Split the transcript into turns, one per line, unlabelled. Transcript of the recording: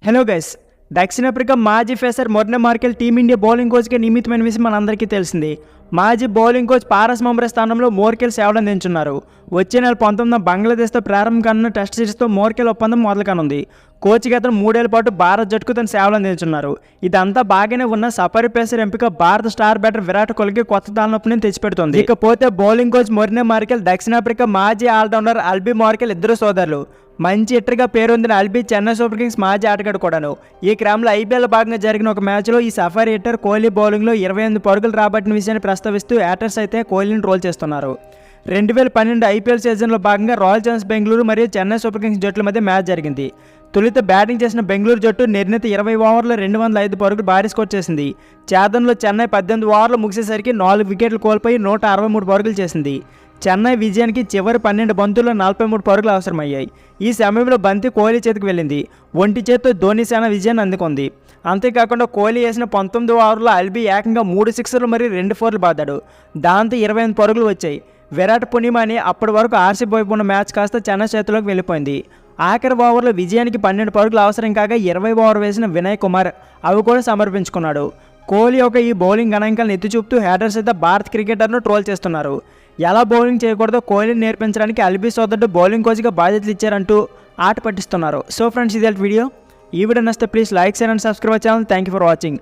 Hello guys, దక్షిణాఫ్రికా మాజీ pacer మొర్నే Merkel team India bowling కోచ్గా నియమితమైన విషయం మనందరికీ తెలిసింది. మాజీ బౌలింగ్ కోచ్ పారస్ మమ్రే స్థానంలో మోర్కెల్ సేవలు అందించున్నారు. వచ్చే నెల 19న బంగ్లాదేశ్తో ప్రారంభం కానున్న టెస్ట్ సిరీస్తో మోర్కెల్ ఒప్పందం మొదలు కానుంది. కోచ్గా అతను 3 ఏళ్ల పాటు భారత్ జట్టుకు తన సేవలు అందించున్నారు. ఇదంతా బాగానే ఉన్న సఫారీ పేసర్ ఎంపిక భారత స్టార్ బ్యాటర్ విరాట్ కోహ్లీకి కొత్త తలనొప్పిని తెచ్చిపెడుతుంది. ఇకపోతే బౌలింగ్ కోచ్ మొర్నే మార్కెల్ దక్షిణాఫ్రికా మాజీ ఆల్రౌండర్ అల్బీ మార్కెల్ ఇద్దరు సోదరులు. మంచి హిట్టర్గా పేరొందిన అల్బీ చెన్నై సూపర్ కింగ్స్ మాజీ ఆటగాడు కూడాను. ఈ క్రమంలో ఐపీఎల్ భాగంగా జరిగిన ఒక మ్యాచ్లో ఈ సఫారీ హిట్టర్ కోహ్లీ బౌలింగ్లో 28 పరుగులు రాబట్టిన విషయాన్ని ప్రస్తావిస్తూ యాటర్స్ అయితే కోహ్లీని ట్రోల్ చేస్తున్నారు. 2012 ఐపీఎల్ సీజన్లో భాగంగా రాయల్ ఛాలెంజర్స్ బెంగళూరు మరియు చెన్నై సూపర్ కింగ్స్ జట్ల మధ్య మ్యాచ్ జరిగింది. తొలుత బ్యాటింగ్ చేసిన బెంగళూరు జట్టు నిర్ణీత 20 ఓవర్లో 205 పరుగులు భారీ స్కోర్ చేసింది. ఛేదనలో చెన్నై 18 ఓవర్లు ముగిసేసరికి 4 వికెట్లు కోల్పోయి 163 పరుగులు చేసింది. చెన్నై విజయానికి చివరి 12 బంతుల్లో 43 పరుగులు అవసరమయ్యాయి. ఈ సమయంలో బంతి కోహ్లీ చేతికి వెళ్ళింది. ఒంటి చేత్తో ధోని సేన విజయాన్ని అందుకుంది. అంతేకాకుండా కోహ్లీ వేసిన 19 ఓవర్లో అల్బీ ఏకంగా 3 సిక్సర్లు మరియు 2 ఫోర్లు బాదాడు. దాంతో 28 పరుగులు వచ్చాయి. విరాట్ పుణ్యమాని అప్పటి వరకు ఆర్సీబీ వైపు ఉన్న మ్యాచ్ కాస్త చెన్నై చేతిలోకి వెళ్ళిపోయింది. ఆఖరి ఓవర్లో విజయానికి 12 పరుగులు అవసరం కాగా 20 ఓవర్ వేసిన వినయ్ కుమార్ అవి కూడా సమర్పించుకున్నాడు. కోహ్లీ యొక్క ఈ బౌలింగ్ గణాంకాలను ఎత్తి చూపుతూ హ్యాటర్స్ అయితే భారత్ క్రికెటర్ను ట్రోల్ చేస్తున్నారు. ఎలా బౌలింగ్ చేయకూడదో కోహ్లీని నేర్పించడానికి అల్బీ సోదరుడు బౌలింగ్ కోచ్గా బాధ్యతలు ఇచ్చారంటూ ఆట పట్టిస్తున్నారు. సో ఫ్రెండ్స్, ఇదే వీడియో. ఈ వీడియో నచ్చితే please like, share and subscribe channel. Thank you for watching.